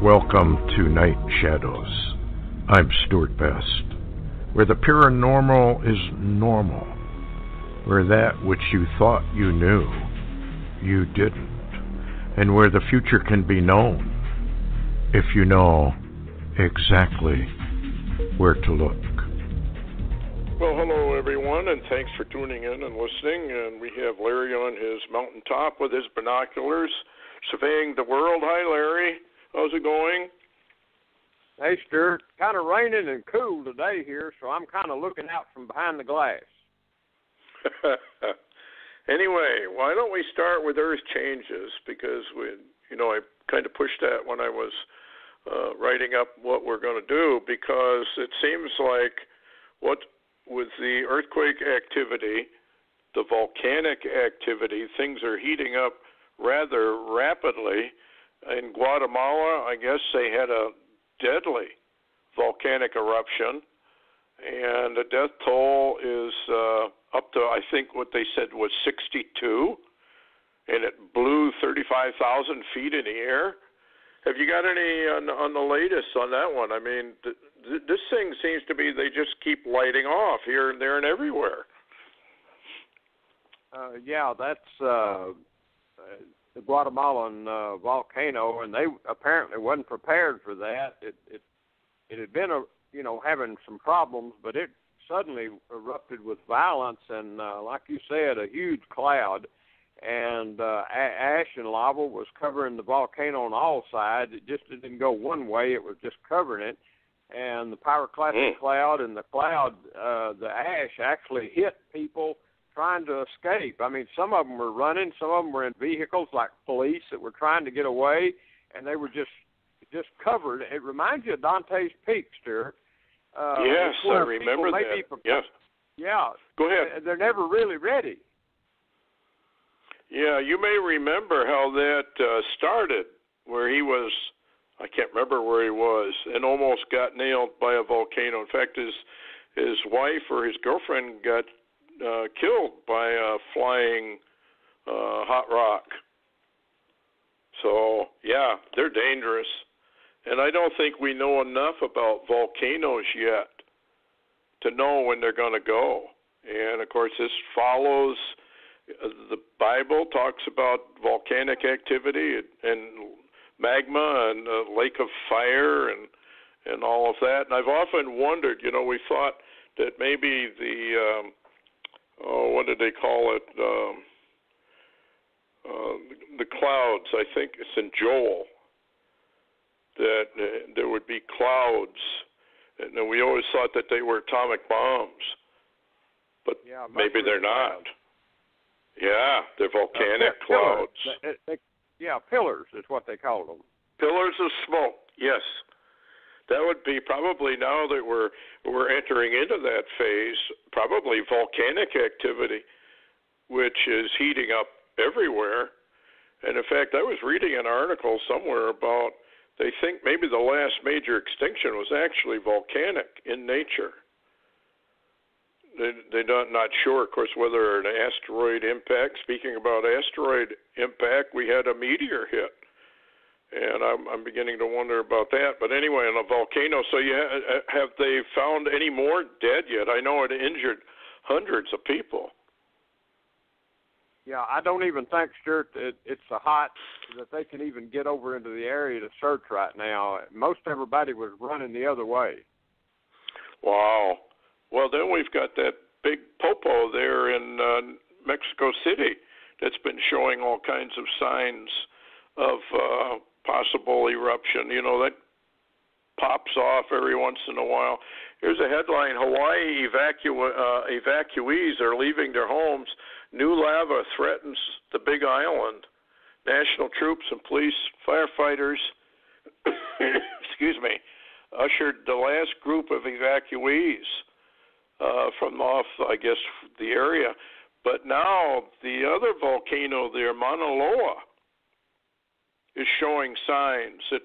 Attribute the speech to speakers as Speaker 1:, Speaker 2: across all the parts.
Speaker 1: Welcome to Night Shadows. I'm Stewart Best, where the paranormal is normal, where that which you thought you knew, you didn't, and where the future can be known if you know exactly where to look.
Speaker 2: Well, hello everyone, and thanks for tuning in and listening. And we have Larry on his mountaintop with his binoculars, surveying the world. Hi, Larry. How's it going?
Speaker 3: Hey, Stewart. Kind of raining and cool today here, so I'm kind of looking out from behind the glass.
Speaker 2: Anyway, why don't we start with Earth changes? Because I kind of pushed that when I was writing up what we're going to do, because it seems like with the earthquake activity, the volcanic activity, things are heating up rather rapidly. In Guatemala, I guess they had a deadly volcanic eruption, and the death toll is up to, I think what they said was 62, and it blew 35,000 feet in the air. Have you got any on the latest on that one? I mean, this thing seems to be they just keep lighting off here and there and everywhere.
Speaker 3: Yeah, that's the Guatemalan volcano, and they apparently wasn't prepared for that. It had been having some problems, but it suddenly erupted with violence, and like you said, a huge cloud, and ash and lava was covering the volcano on all sides. It didn't go one way; it was just covering it. And the pyroclastic cloud and the ash actually hit people trying to escape. I mean, some of them were running, some of them were in vehicles like police that were trying to get away, and they were just covered. It reminds you of Dante's Peak, Stewart.
Speaker 2: Yes, I remember that. Yes.
Speaker 3: Yeah.
Speaker 2: Go ahead.
Speaker 3: They're never really ready.
Speaker 2: Yeah, you may remember how that started, where he was, I can't remember where he was, and almost got nailed by a volcano. In fact, his wife or his girlfriend got killed by a flying hot rock. So, yeah, they're dangerous. And I don't think we know enough about volcanoes yet to know when they're going to go. And, of course, this follows, the Bible talks about volcanic activity and magma and a lake of fire and all of that. And I've often wondered, we thought that maybe what did they call it? The clouds. I think it's in Joel that there would be clouds, and we always thought that they were atomic bombs, but maybe they're not. Yeah, they're volcanic clouds.
Speaker 3: Pillars is what they call them.
Speaker 2: Pillars of smoke. Yes. That would be probably, now that we're entering into that phase, probably volcanic activity, which is heating up everywhere. And in fact, I was reading an article somewhere about, they think maybe the last major extinction was actually volcanic in nature. They're not sure, of course, whether an asteroid impact. Speaking about asteroid impact, we had a meteor hit. And I'm beginning to wonder about that. But anyway, on a volcano, so have they found any more dead yet? I know it injured hundreds of people.
Speaker 3: Yeah, I don't even think, Stewart, that it's so hot that they can even get over into the area to search right now. Most everybody was running the other way.
Speaker 2: Wow. Well, then we've got that big popo there in Mexico City that's been showing all kinds of signs of possible eruption. That pops off every once in a while. Here's a headline: Hawaii evacuees are leaving their homes. New lava threatens the Big Island. National troops and police firefighters ushered the last group of evacuees from off, I guess, the area. But now the other volcano there, Mauna Loa, is showing signs that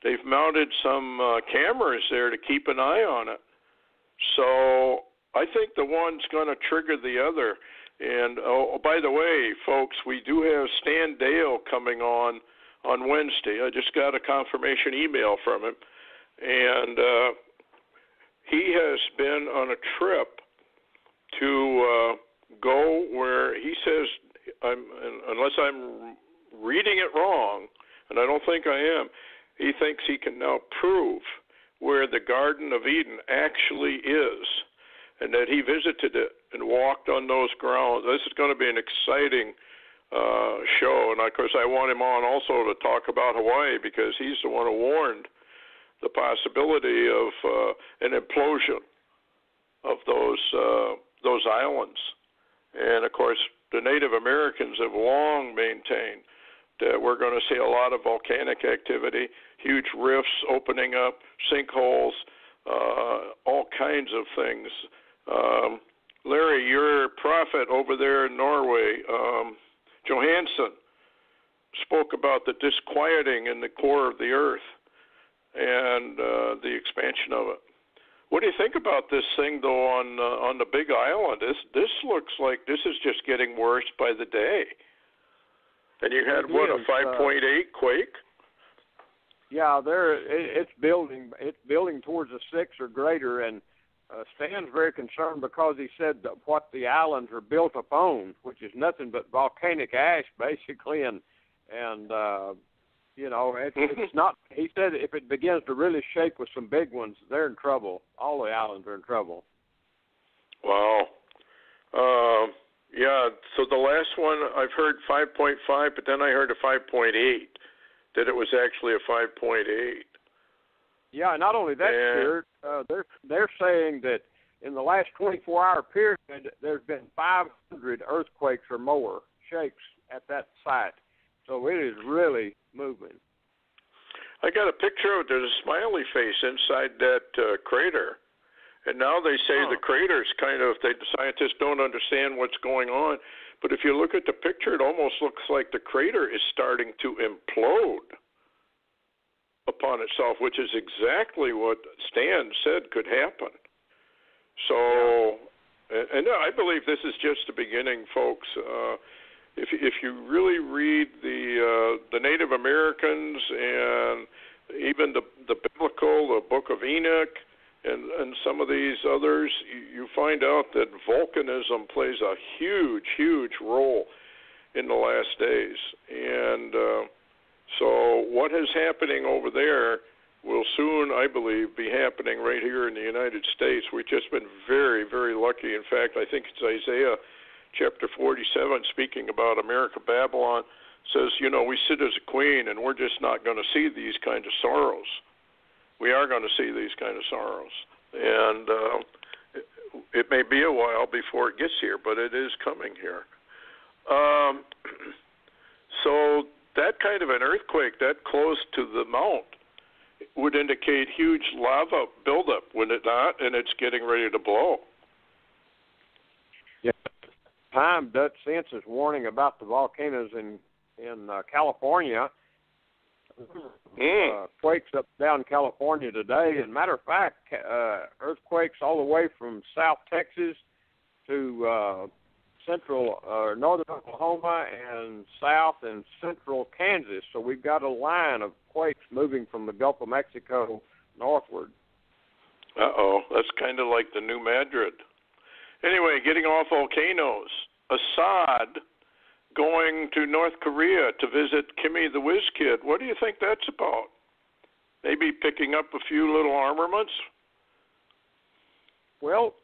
Speaker 2: they've mounted some cameras there to keep an eye on it. So I think the one's going to trigger the other. And by the way, folks, we do have Stan Dale coming on on Wednesday. I just got a confirmation email from him, and he has been on a trip to go where he says, unless I'm reading it wrong, and I don't think I am, he thinks he can now prove where the Garden of Eden actually is, and that he visited it and walked on those grounds. This is going to be an exciting show, and of course I want him on also to talk about Hawaii, because he's the one who warned the possibility of an implosion of those islands. And of course the Native Americans have long maintained that we're going to see a lot of volcanic activity, huge rifts opening up, sinkholes, all kinds of things. Larry, your prophet over there in Norway, Johansson, spoke about the disquieting in the core of the earth and the expansion of it. What do you think about this thing, though, on the Big Island? This looks like this is just getting worse by the day. And you had, what, a 5.8 quake?
Speaker 3: Yeah, it's building towards a 6 or greater, and Stan's very concerned because he said that what the islands are built upon, which is nothing but volcanic ash, basically, and you know, it's not. He said if it begins to really shake with some big ones, they're in trouble. All the islands are in trouble.
Speaker 2: Wow. Yeah. So the last one I've heard 5.5, but then I heard a 5.8. That it was actually a 5.8.
Speaker 3: Yeah. Not only that, Stewart, they're saying that in the last 24-hour period, there's been 500 earthquakes or more shakes at that site. So it is really moving.
Speaker 2: I got a picture of there's a smiley face inside that crater. And now they say the crater's kind of, the scientists don't understand what's going on. But if you look at the picture, it almost looks like the crater is starting to implode upon itself, which is exactly what Stan said could happen. So, and I believe this is just the beginning, folks. If you really read the Native Americans and even the biblical, the Book of Enoch, and some of these others, you find out that volcanism plays a huge, huge role in the last days. And so what is happening over there will soon, I believe, be happening right here in the United States. We've just been very, very lucky. In fact, I think it's Isaiah chapter 47, speaking about America, Babylon, says, you know, we sit as a queen, and we're just not going to see these kind of sorrows. We are going to see these kind of sorrows. And it may be a while before it gets here, but it is coming here. So that kind of an earthquake that close to the mount would indicate huge lava buildup, would it not? And it's getting ready to blow.
Speaker 3: Yeah. Time Dutch Sense is warning about the volcanoes in California. Quakes up down California today. And matter of fact, earthquakes all the way from South Texas to central northern Oklahoma and south and central Kansas. So we've got a line of quakes moving from the Gulf of Mexico northward.
Speaker 2: That's kind of like the New Madrid. Anyway, getting off volcanoes, Assad going to North Korea to visit Kimmy the Whiz Kid. What do you think that's about? Maybe picking up a few little armaments?
Speaker 3: Well,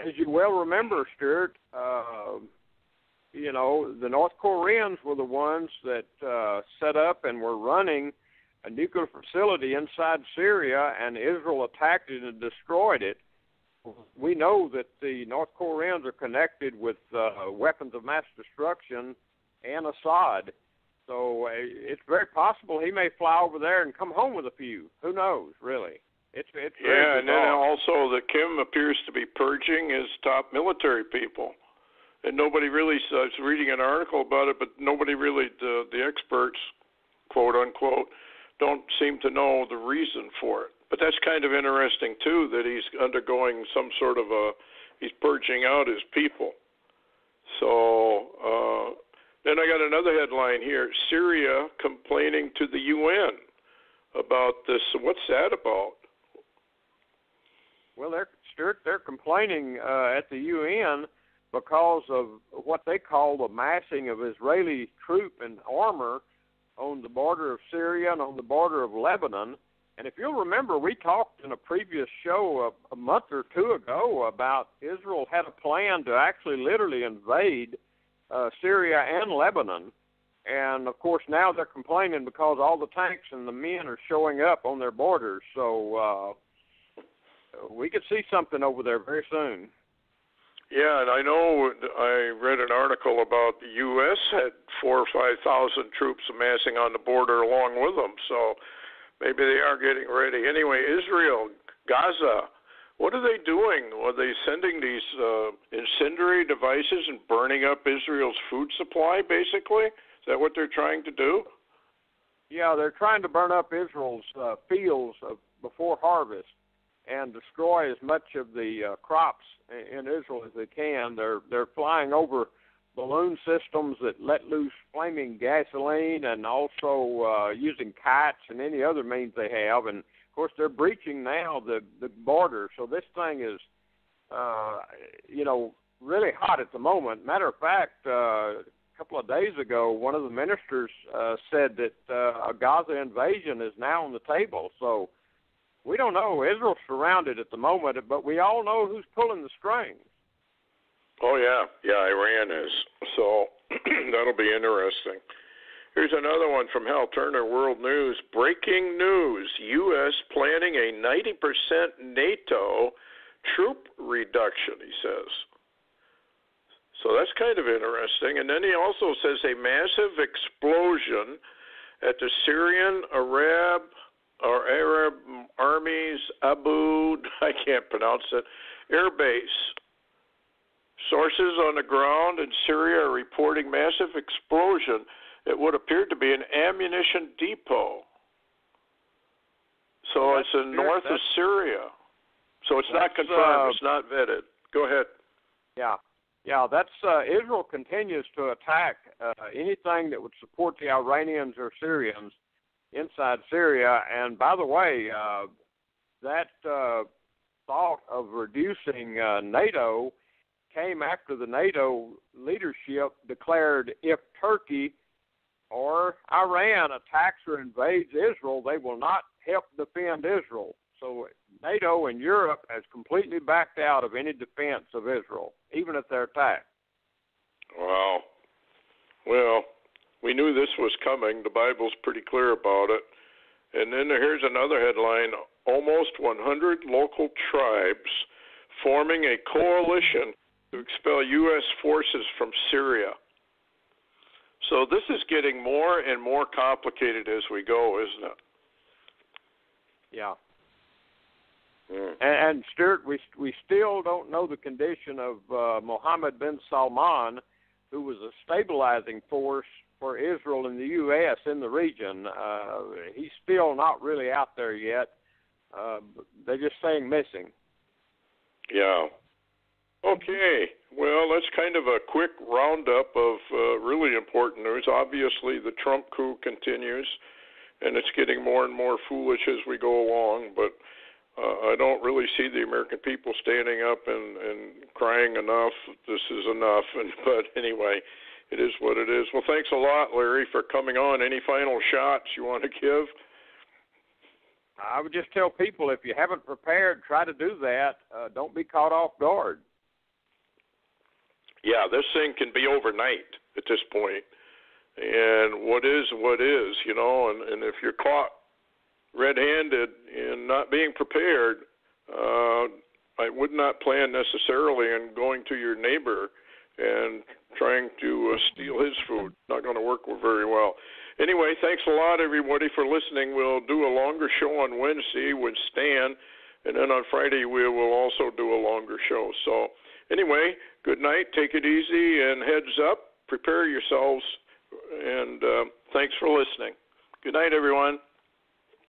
Speaker 3: as you well remember, Stewart, you know, the North Koreans were the ones that set up and were running a nuclear facility inside Syria, and Israel attacked it and destroyed it. We know that the North Koreans are connected with weapons of mass destruction and Assad. So it's very possible he may fly over there and come home with a few. Who knows, really? It's
Speaker 2: yeah, and then also that Kim appears to be purging his top military people. And nobody really, I was reading an article about it, but nobody really, the experts, quote unquote, don't seem to know the reason for it. But that's kind of interesting, too, that he's undergoing some sort of he's purging out his people. So Then I got another headline here: Syria complaining to the UN about this. What's that about?
Speaker 3: Well, they're complaining at the UN because of what they call the massing of Israeli troop and armor on the border of Syria and on the border of Lebanon. And if you'll remember, we talked in a previous show a month or two ago about Israel had a plan to actually literally invade Syria and Lebanon. And, of course, now they're complaining because all the tanks and the men are showing up on their borders. So we could see something over there very soon.
Speaker 2: Yeah, and I know I read an article about the U.S. had 4,000 or 5,000 troops amassing on the border along with them. So maybe they are getting ready. Anyway, Israel, Gaza, what are they doing? Are they sending these incendiary devices and burning up Israel's food supply, basically? Is that what they're trying to do?
Speaker 3: Yeah, they're trying to burn up Israel's fields before harvest and destroy as much of the crops in Israel as they can. They're flying over balloon systems that let loose flaming gasoline, and also using kites and any other means they have. And of course, they're breaching now the border. So this thing is, really hot at the moment. Matter of fact, a couple of days ago, one of the ministers said that a Gaza invasion is now on the table. So we don't know. Israel's surrounded at the moment, but we all know who's pulling the strings.
Speaker 2: Oh, yeah. Yeah, Iran is. So that'll be interesting. Here's another one from Hal Turner, World News. Breaking news, U.S. planning a 90% NATO troop reduction, he says. So that's kind of interesting. And then he also says a massive explosion at the Syrian Arab Army's I can't pronounce it, air base. Sources on the ground in Syria are reporting massive explosion at what appeared to be an ammunition depot. So it's in north of Syria. So it's not confirmed. It's not vetted. Go ahead.
Speaker 3: Yeah, that's Israel continues to attack anything that would support the Iranians or Syrians inside Syria. And by the way, that thought of reducing NATO came after the NATO leadership declared if Turkey or Iran attacks or invades Israel, they will not help defend Israel. So NATO and Europe has completely backed out of any defense of Israel, even if they're attacked.
Speaker 2: Wow. Well, we knew this was coming. The Bible's pretty clear about it. And then here's another headline. Almost 100 local tribes forming a coalition to expel U.S. forces from Syria. So this is getting more and more complicated as we go, isn't it?
Speaker 3: Yeah. And Stewart, we still don't know the condition of Mohammed bin Salman, who was a stabilizing force for Israel and the U.S. in the region. He's still not really out there yet. They're just saying missing. Yeah.
Speaker 2: Okay. Well, that's kind of a quick roundup of really important news. Obviously, the Trump coup continues, and it's getting more and more foolish as we go along, but I don't really see the American people standing up and crying enough. This is enough. But anyway, it is what it is. Well, thanks a lot, Larry, for coming on. Any final shots you want to give?
Speaker 3: I would just tell people, if you haven't prepared, try to do that. Don't be caught off guard.
Speaker 2: Yeah, this thing can be overnight at this point. And what is, and if you're caught red-handed and not being prepared, I would not plan necessarily on going to your neighbor and trying to steal his food. Not going to work very well. Anyway, thanks a lot, everybody, for listening. We'll do a longer show on Wednesday with Stan, and then on Friday we will also do a longer show. So anyway, good night, take it easy, and heads up, prepare yourselves, and thanks for listening. Good night, everyone.